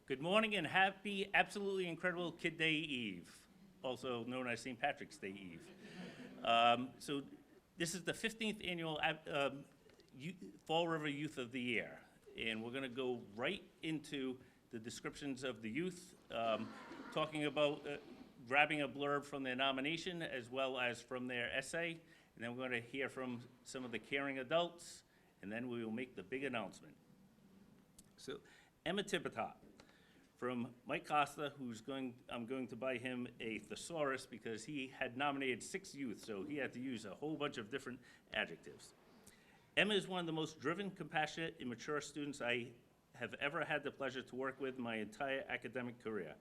Good morning and happy, absolutely incredible Kid Day Eve, also known as St. Patrick's Day Eve. So this is the 15th annual Fall River Youth of the Year, and we're going to go right into the descriptions of the youth, talking about grabbing a blurb from their nomination as well as from their essay, and then we're going to hear from some of the caring adults, and then we will make the big announcement. So Emma Tippett, from Mike Costa, I'm going to buy him a thesaurus because he had nominated 6 youth, so he had to use a whole bunch of different adjectives. Emma is one of the most driven, compassionate, and mature students I have ever had the pleasure to work with my entire academic career.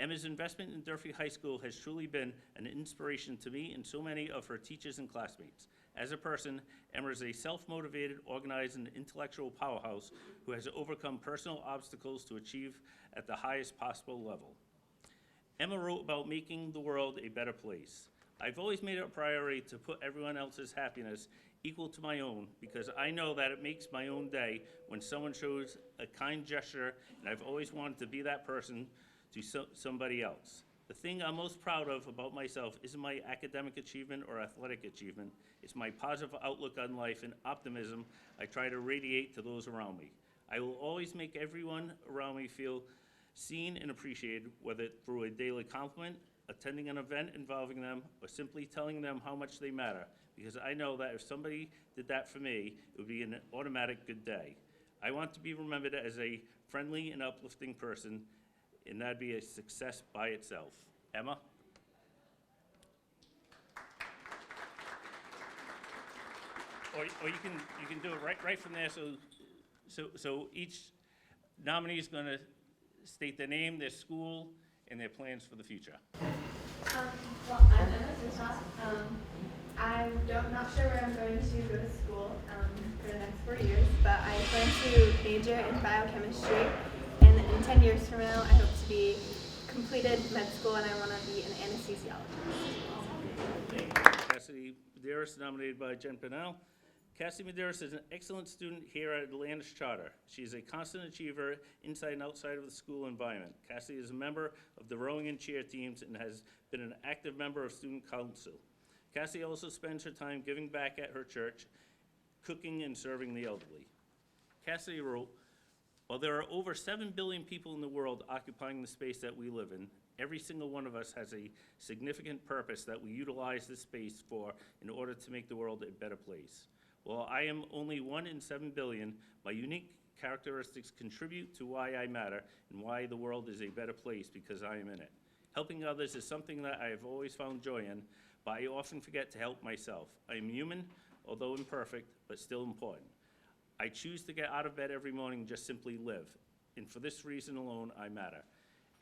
Emma's investment in Durfee High School has truly been an inspiration to me and so many of her teachers and classmates. As a person, Emma is a self-motivated, organized, and intellectual powerhouse who has overcome personal obstacles to achieve at the highest possible level. Emma wrote about making the world a better place. I've always made it a priority to put everyone else's happiness equal to my own because I know that it makes my own day when someone shows a kind gesture, and I've always wanted to be that person to somebody else. The thing I'm most proud of about myself isn't my academic achievement or athletic achievement. It's my positive outlook on life and optimism I try to radiate to those around me. I will always make everyone around me feel seen and appreciated, whether through a daily compliment, attending an event involving them, or simply telling them how much they matter, because I know that if somebody did that for me, it would be an automatic good day. I want to be remembered as a friendly and uplifting person, and that'd be a success by itself. Emma? Or you can do it right from there. So each nominee is going to state their name, their school, and their plans for the future. Well, I'm Emma Tippett. I'm not sure where I'm going to go to school for the next 4 years, but I plan to major in biochemistry, and in 10 years from now, I hope to be completed med school, and I want to be an anesthesiologist. Cassie Thames, nominated by Jen Pennell. Cassie Mendez is an excellent student here at Atlantis Charter. She is a constant achiever inside and outside of the school environment. Cassie is a member of the rowing and cheer teams and has been an active member of student council. Cassie also spends her time giving back at her church, cooking and serving the elderly. Cassie wrote, "While there are over 7 billion people in the world occupying the space that we live in, every single one of us has a significant purpose that we utilize this space for in order to make the world a better place. While I am only 1 in 7 billion, my unique characteristics contribute to why I matter and why the world is a better place because I am in it. Helping others is something that I have always found joy in, but I often forget to help myself. I am human, although imperfect, but still important. I choose to get out of bed every morning and just simply live, and for this reason alone, I matter.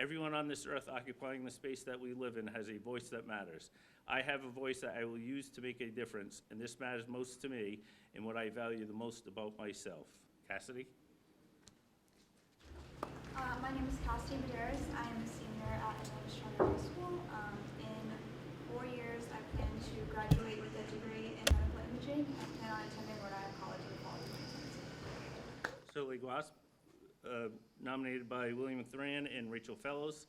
Everyone on this earth occupying the space that we live in has a voice that matters. I have a voice that I will use to make a difference, and this matters most to me and what I value the most about myself." Cassidy? My name is Cassie Thames. I am a senior at Atlantis Charter High School. In 4 years, I plan to graduate with a degree in medical imaging and plan on attending Rhode Island College in the fall of 2022. Soleei Gausp, nominated by William Thran and Rachel Fellows.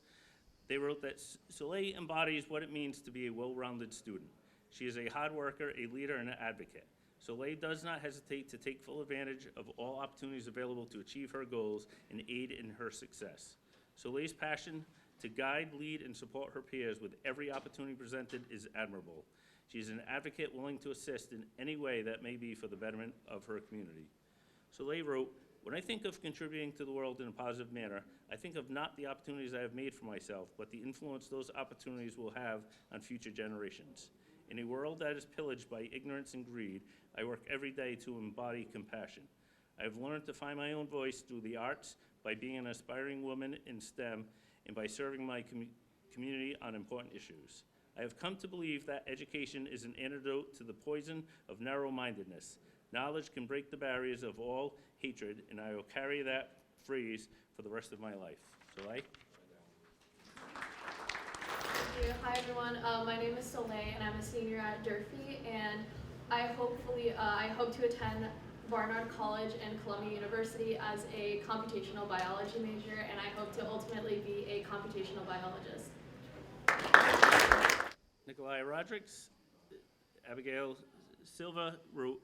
They wrote that Soleei embodies what it means to be a well-rounded student. She is a hard worker, a leader, and an advocate. Soleei does not hesitate to take full advantage of all opportunities available to achieve her goals and aid in her success. Solei's passion to guide, lead, and support her peers with every opportunity presented is admirable. She is an advocate willing to assist in any way that may be for the betterment of her community. Soleei wrote, "When I think of contributing to the world in a positive manner, I think of not the opportunities I have made for myself, but the influence those opportunities will have on future generations. In a world that is pillaged by ignorance and greed, I work every day to embody compassion. I have learned to find my own voice through the arts, by being an aspiring woman in STEM, and by serving my community on important issues. I have come to believe that education is an antidote to the poison of narrow-mindedness. Knowledge can break the barriers of all hatred, and I will carry that phrase for the rest of my life." Soleei? Thank you. Hi everyone. My name is Soleei, and I'm a senior at Durfee, and I hope to attend Barnard College and Columbia University as a computational biology major, and I hope to ultimately be a computational biologist. Nikolai Rodriguez, Abigail Silva wrote,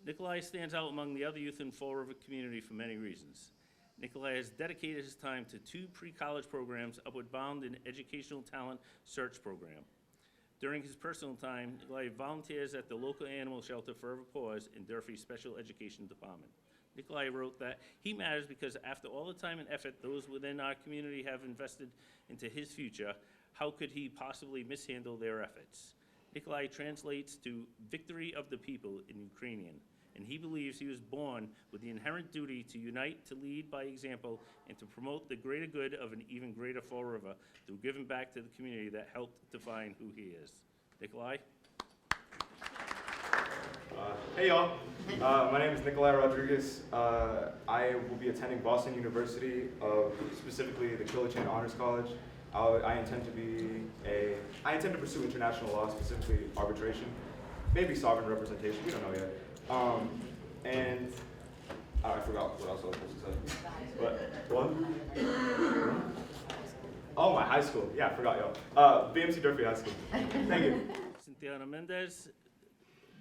Nikolai stands out among the other youth in Fall River community for many reasons. Nikolai has dedicated his time to 2 pre-college programs, Upward Bound and Educational Talent Search Program. During his personal time, Nikolai volunteers at the local animal shelter Forever Paws in Durfee's Special Education Department. Nikolai wrote that he matters because after all the time and effort those within our community have invested into his future, how could he possibly mishandle their efforts? Nikolai translates to victory of the people in Ukrainian, and he believes he was born with the inherent duty to unite, to lead by example, and to promote the greater good of an even greater Fall River through giving back to the community that helped define who he is. Nikolai? Hey y'all, my name is Nikolai Rodriguez. I will be attending Boston University, specifically the Killichan Honors College. I intend to pursue international law, specifically arbitration, maybe sovereign representation, we don't know yet. And I forgot what else I was supposed to say. What? Oh, my high school. Yeah, I forgot y'all. B.M.C. Durfee High School. Thank you. Cynthia Mendez,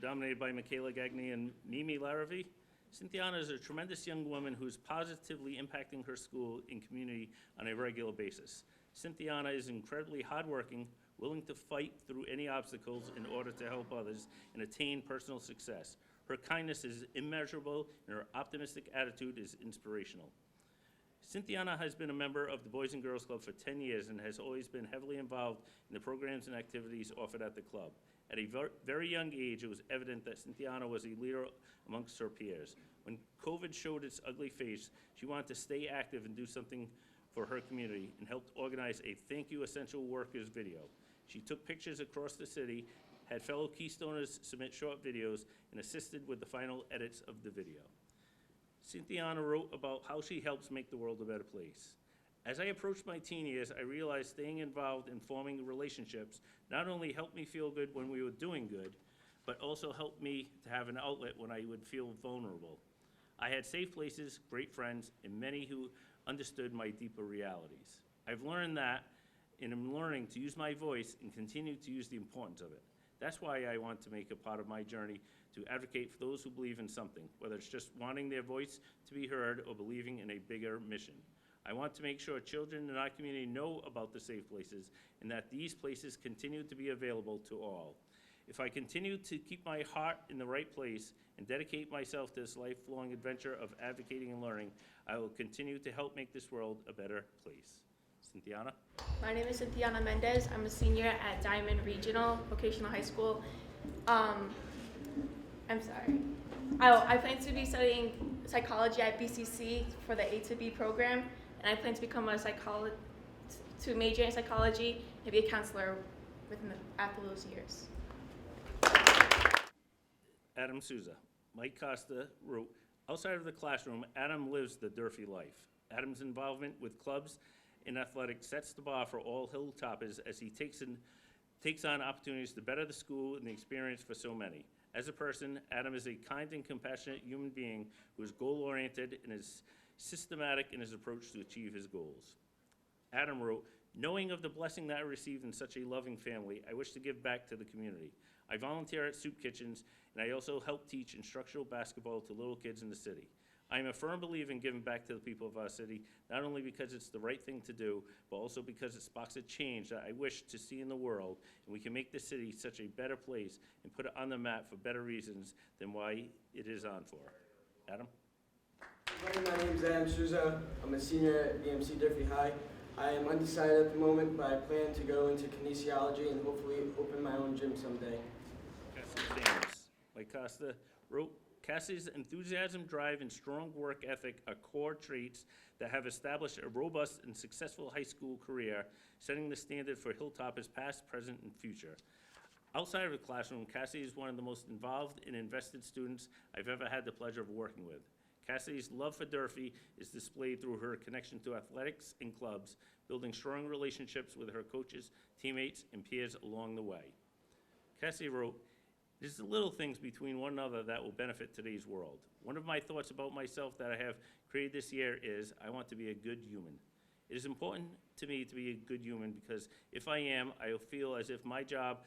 dominated by Michaela Gagné and Mimi Larrabee. Cynthia is a tremendous young woman who's positively impacting her school and community on a regular basis. Cynthia is incredibly hardworking, willing to fight through any obstacles in order to help others and attain personal success. Her kindness is immeasurable, and her optimistic attitude is inspirational. Cynthia has been a member of the Boys and Girls Club for 10 years and has always been heavily involved in the programs and activities offered at the club. At a very young age, it was evident that Cynthia was a leader amongst her peers. When COVID showed its ugly face, she wanted to stay active and do something for her community and helped organize a Thank You Essential Workers video. She took pictures across the city, had fellow Keystoners submit short videos, and assisted with the final edits of the video. Cynthia wrote about how she helps make the world a better place. As I approached my teen years, I realized staying involved in forming relationships not only helped me feel good when we were doing good, but also helped me to have an outlet when I would feel vulnerable. I had safe places, great friends, and many who understood my deeper realities. I've learned that, and I'm learning to use my voice and continue to use the importance of it. That's why I want to make a part of my journey to advocate for those who believe in something, whether it's just wanting their voice to be heard or believing in a bigger mission. I want to make sure children in our community know about the safe places and that these places continue to be available to all. If I continue to keep my heart in the right place and dedicate myself to this lifelong adventure of advocating and learning, I will continue to help make this world a better place. Cynthia? My name is Cynthia Mendez. I'm a senior at Diamond Regional Vocational High School. I'm sorry. I plan to be studying psychology at BCC for the A to B program, and I plan to become to major in psychology and be a counselor after those years. Adam Souza. Mike Costa wrote, outside of the classroom, Adam lives the Durfee life. Adam's involvement with clubs in athletics sets the bar for all Hilltoppers as he takes on opportunities to better the school and the experience for so many. As a person, Adam is a kind and compassionate human being who is goal-oriented and is systematic in his approach to achieve his goals. Adam wrote, knowing of the blessing that I received in such a loving family, I wish to give back to the community. I volunteer at soup kitchens, and I also help teach instructional basketball to little kids in the city. I am a firm believer in giving back to the people of our city, not only because it's the right thing to do, but also because it sparks a change that I wish to see in the world, and we can make the city such a better place and put it on the map for better reasons than why it is on for. Adam? My name is Adam Souza. I'm a senior at B.M.C. Durfee High. I am undecided at the moment, but I plan to go into kinesiology and hopefully open my own gym someday. Cassie Thames. Mike Costa wrote, Cassie's enthusiasm, drive, and strong work ethic are core traits that have established a robust and successful high school career, setting the standard for Hilltoppers past, present, and future. Outside of the classroom, Cassie is one of the most involved and invested students I've ever had the pleasure of working with. Cassie's love for Durfee is displayed through her connection to athletics and clubs, building strong relationships with her coaches, teammates, and peers along the way. Cassie wrote, It is the little things between one another that will benefit today's world. One of my thoughts about myself that I have created this year is I want to be a good human. It is important to me to be a good human because if I am, I will feel as if my job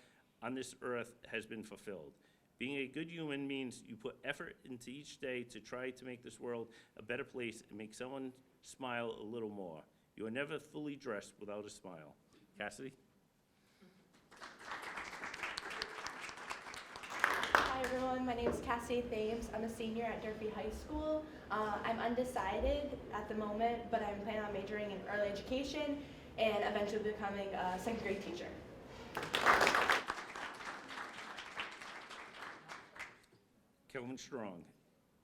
on this earth has been fulfilled. Being a good human means you put effort into each day to try to make this world a better place and make someone smile a little more. You are never fully dressed without a smile. Cassidy? Hi everyone, my name is Cassie Thames. I'm a senior at Durfee High School. I'm undecided at the moment, but I'm planning on majoring in early education and eventually becoming a second grade teacher. Kelvin Strong.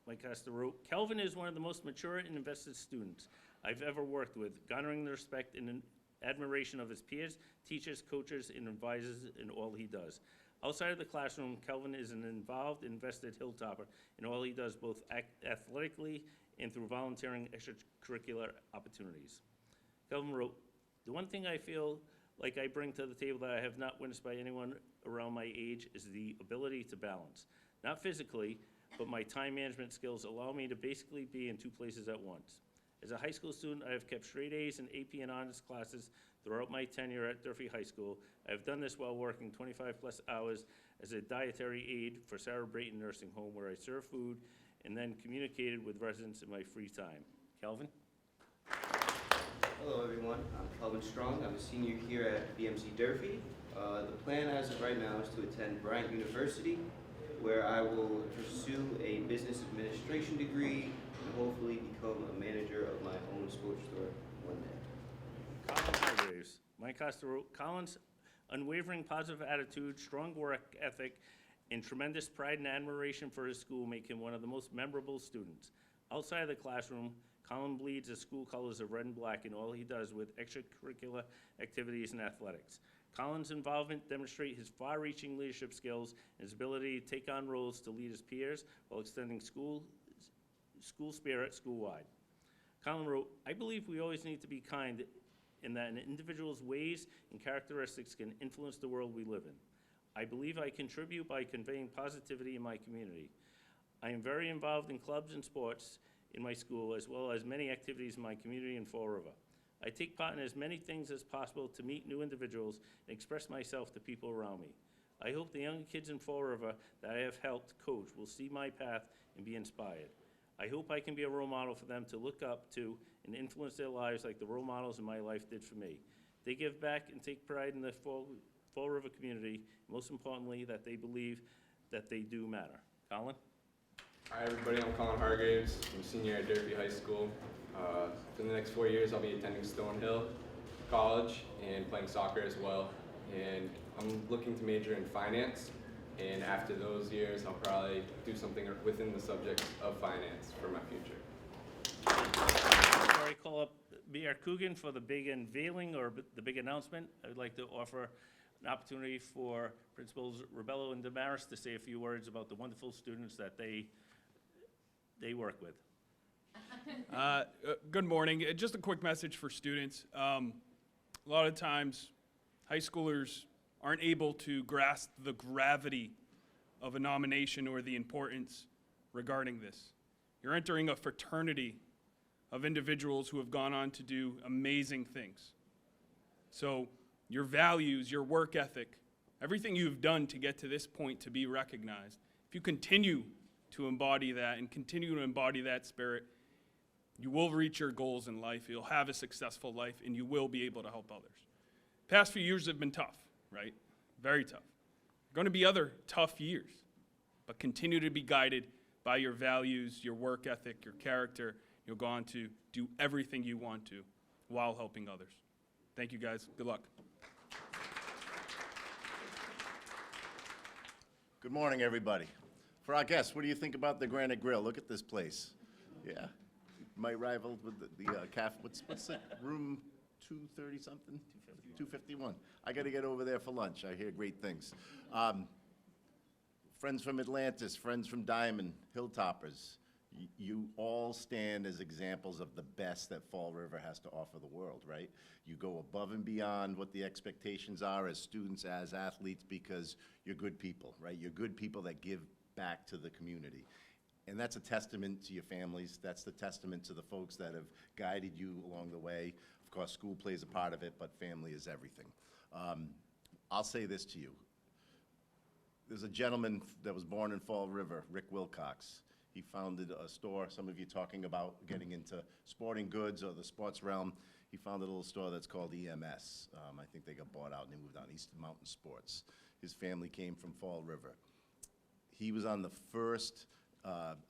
Mike Costa wrote, Kelvin is one of the most mature and invested students I've ever worked with, garnering the respect and admiration of his peers, teachers, coaches, and advisors in all he does. Outside of the classroom, Kelvin is an involved, invested hilltopper in all he does, both athletically and through volunteering extracurricular opportunities. Kelvin wrote, the one thing I feel like I bring to the table that I have not witnessed by anyone around my age is the ability to balance. Not physically, but my time management skills allow me to basically be in two places at once. As a high school student, I have kept straight A's in AP and honors classes throughout my tenure at Durfee High School. I have done this while working 25+ hours as a dietary aide for Sarah Brayton Nursing Home, where I serve food and then communicated with residents in my free time. Kelvin? Hello everyone, I'm Colin Strong. I'm a senior here at B.M.C. Durfee. The plan as of right now is to attend Bryant University, where I will pursue a business administration degree and hopefully become a manager of my own sports store one day. Colin Hargraves. Mike Costa wrote, Colin's unwavering positive attitude, strong work ethic, and tremendous pride and admiration for his school make him one of the most memorable students. Outside of the classroom, Colin bleeds the school colors of red and black in all he does with extracurricular activities and athletics. Colin's involvement demonstrates his far-reaching leadership skills and his ability to take on roles to lead his peers while extending school spirit school-wide. Colin wrote, I believe we always need to be kind in that an individual's ways and characteristics can influence the world we live in. I believe I contribute by conveying positivity in my community. I am very involved in clubs and sports in my school, as well as many activities in my community in Fall River. I take part in as many things as possible to meet new individuals and express myself to people around me. I hope the young kids in Fall River that I have helped coach will see my path and be inspired. I hope I can be a role model for them to look up to and influence their lives like the role models in my life did for me. They give back and take pride in the Fall River community, most importantly, that they believe that they do matter. Colin? Hi everybody, I'm Colin Hargraves. I'm a senior at Durfee High School. For the next 4 years, I'll be attending Stonehill College and playing soccer as well. And I'm looking to major in finance. And after those years, I'll probably do something within the subject of finance for my future. Before I call up B.R. Coogan for the big unveiling or the big announcement, I would like to offer an opportunity for Principals Rebello and Damaris to say a few words about the wonderful students that they work with. Good morning. Just a quick message for students. A lot of times, high schoolers aren't able to grasp the gravity of a nomination or the importance regarding this. You're entering a fraternity of individuals who have gone on to do amazing things. So your values, your work ethic, everything you've done to get to this point to be recognized, if you continue to embody that and continue to embody that spirit, you will reach your goals in life, you'll have a successful life, and you will be able to help others. Past few years have been tough, right? Very tough. Going to be other tough years, but continue to be guided by your values, your work ethic, your character. You'll go on to do everything you want to while helping others. Thank you guys, good luck. Good morning, everybody. For our guests, what do you think about the Granite Grill? Look at this place. Yeah, might rival with the cafe. What's it? Room 230 something? 251. I got to get over there for lunch. I hear great things. Friends from Atlantis, friends from Diamond, Hilltoppers. You all stand as examples of the best that Fall River has to offer the world, right? You go above and beyond what the expectations are as students, as athletes, because you're good people, right? You're good people that give back to the community. And that's a testament to your families. That's the testament to the folks that have guided you along the way. Of course, school plays a part of it, but family is everything. I'll say this to you. There's a gentleman that was born in Fall River, Rick Wilcox. He founded a store, some of you talking about getting into sporting goods or the sports realm. He founded a little store that's called EMS. I think they got bought out and they moved on, Eastern Mountain Sports. His family came from Fall River. He was on the first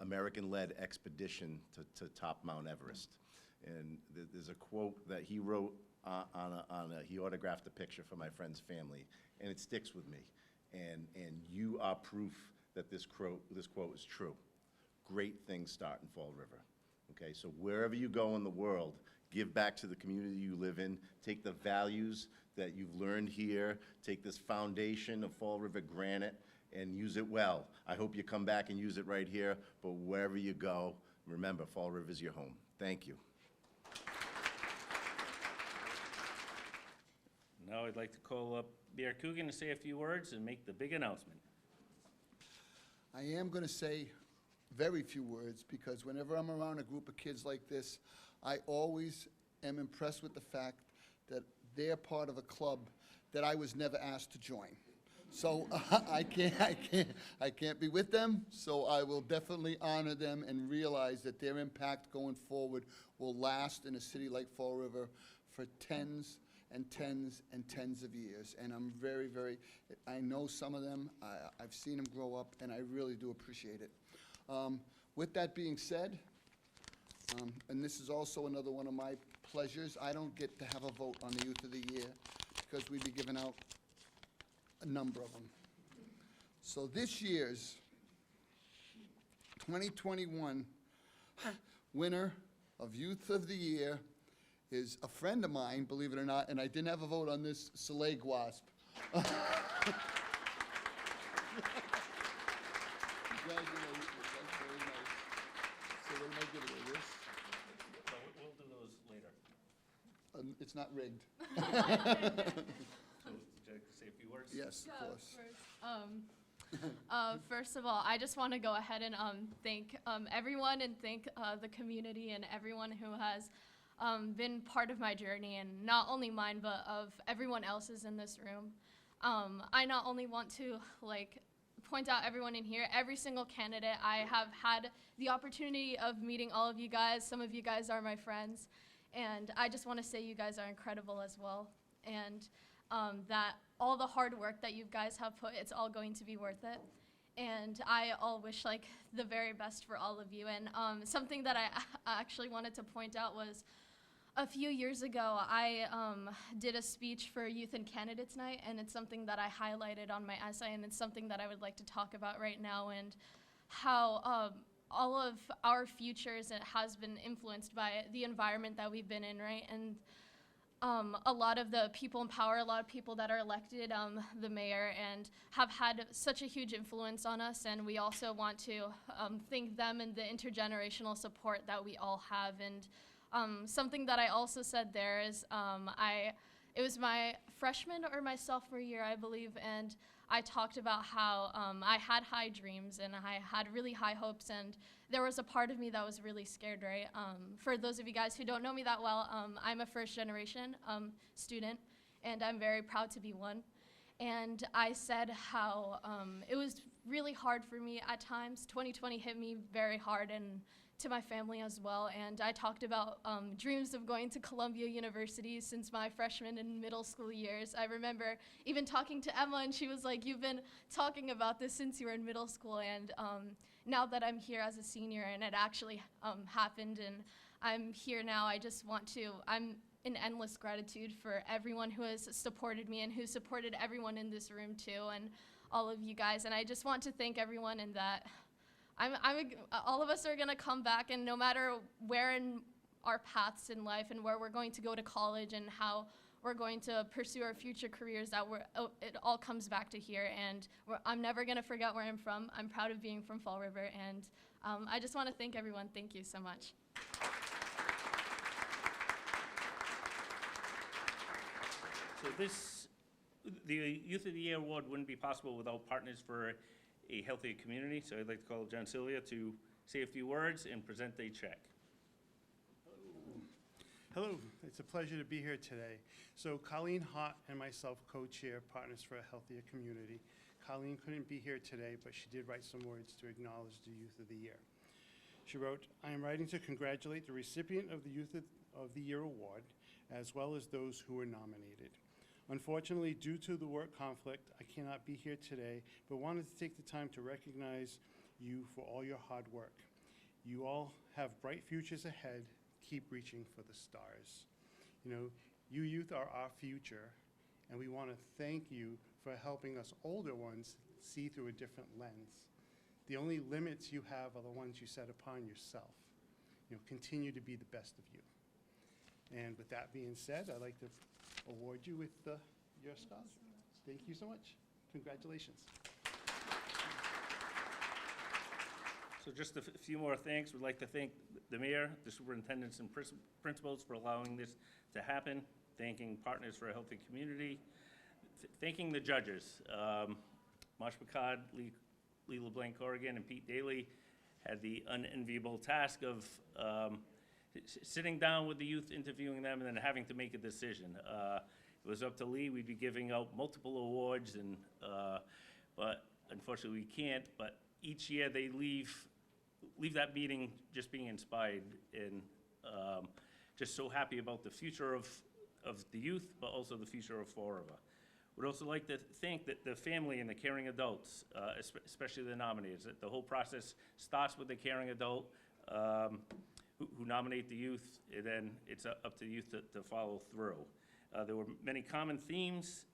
American-led expedition to top Mount Everest. And there's a quote that he wrote he autographed a picture for my friend's family, and it sticks with me. And you are proof that this quote is true. Great things start in Fall River. Okay, so wherever you go in the world, give back to the community you live in. Take the values that you've learned here. Take this foundation of Fall River granite and use it well. I hope you come back and use it right here, but wherever you go, remember, Fall River is your home. Thank you. Now I'd like to call up Mayor Coogan to say a few words and make the big announcement. I am going to say very few words because whenever I'm around a group of kids like this, I always am impressed with the fact that they're part of a club that I was never asked to join. So I can't be with them, so I will definitely honor them and realize that their impact going forward will last in a city like Fall River for tens and tens and tens of years. And I'm very, I know some of them, I've seen them grow up, and I really do appreciate it. With that being said, and this is also another one of my pleasures, I don't get to have a vote on the Youth of the Year because we'd be giving out a number of them. So this year's 2021 winner of Youth of the Year is a friend of mine, believe it or not, and I didn't have a vote on this, Soleei Gausp. Congratulations, that's very nice. So what am I giving you, this? We'll do those later. It's not rigged. So, would you like to say a few words? Yes, of course. First of all, I just want to go ahead and thank everyone and thank the community and everyone who has been part of my journey, and not only mine, but of everyone else's in this room. I not only want to point out everyone in here, every single candidate. I have had the opportunity of meeting all of you guys. Some of you guys are my friends, and I just want to say you guys are incredible as well, and that all the hard work that you guys have put, it's all going to be worth it. And I all wish the very best for all of you. And something that I actually wanted to point out was a few years ago, I did a speech for Youth and Candidates Night, and it's something that I highlighted on my essay, and it's something that I would like to talk about right now, and how all of our futures has been influenced by the environment that we've been in, right? And a lot of the people in power, a lot of people that are elected, the mayor, and have had such a huge influence on us, and we also want to thank them and the intergenerational support that we all have. And something that I also said there is it was my freshman or my sophomore year, I believe, and I talked about how I had high dreams and I had really high hopes, and there was a part of me that was really scared, right? For those of you guys who don't know me that well, I'm a first-generation student, and I'm very proud to be one. And I said how it was really hard for me at times. 2020 hit me very hard, and to my family as well. And I talked about dreams of going to Columbia University since my freshman and middle school years. I remember even talking to Emma, and she was like, "You've been talking about this since you were in middle school." And now that I'm here as a senior and it actually happened and I'm here now, I'm in endless gratitude for everyone who has supported me and who supported everyone in this room too, and all of you guys. And I just want to thank everyone, and that all of us are going to come back, and no matter where in our paths in life and where we're going to go to college and how we're going to pursue our future careers, it all comes back to here. And I'm never going to forget where I'm from. I'm proud of being from Fall River, and I just want to thank everyone. Thank you so much. So the Youth of the Year Award wouldn't be possible without Partners for a Healthier Community, so I'd like to call John Cilia to say a few words and present a check. Hello, it's a pleasure to be here today. So Colleen Hott and myself co-chair Partners for a Healthier Community. Colleen couldn't be here today, but she did write some words to acknowledge the Youth of the Year. She wrote, "I am writing to congratulate the recipient of the Youth of the Year Award, as well as those who were nominated. Unfortunately, due to the work conflict, I cannot be here today, but wanted to take the time to recognize you for all your hard work. You all have bright futures ahead. Keep reaching for the stars." You know, you youth are our future, and we want to thank you for helping us older ones see through a different lens. The only limits you have are the ones you set upon yourself. You know, continue to be the best of you. And with that being said, I'd like to award you with your scholarship. Thank you so much. Congratulations. So just a few more thanks. We'd like to thank the mayor, the superintendents, and principals for allowing this to happen, thanking Partners for a Healthy Community, thanking the judges. Marsh Picard, Lee LeBlanc Corrigan, and Pete Daly had the unenviable task of sitting down with the youth, interviewing them, and then having to make a decision. It was up to Lee. We'd be giving out multiple awards, and but unfortunately we can't. But each year they leave that meeting just being inspired and just so happy about the future of the youth, but also the future of Fall River. We'd also like to thank the family and the caring adults, especially the nominated. The whole process starts with the caring adult who nominate the youth, and then it's up to the youth to follow through. There were many common themes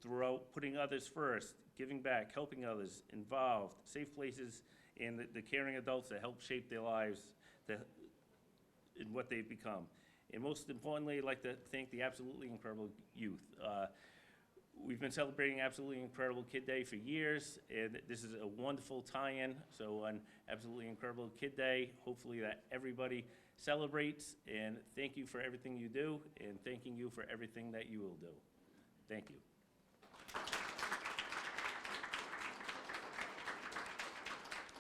throughout: putting others first, giving back, helping others, involved, safe places, and the caring adults that help shape their lives in what they've become. And most importantly, I'd like to thank the absolutely incredible youth. We've been celebrating Absolutely Incredible Kid Day for years, and this is a wonderful tie-in. So on Absolutely Incredible Kid Day, hopefully that everybody celebrates, and thank you for everything you do, and thanking you for everything that you will do. Thank you.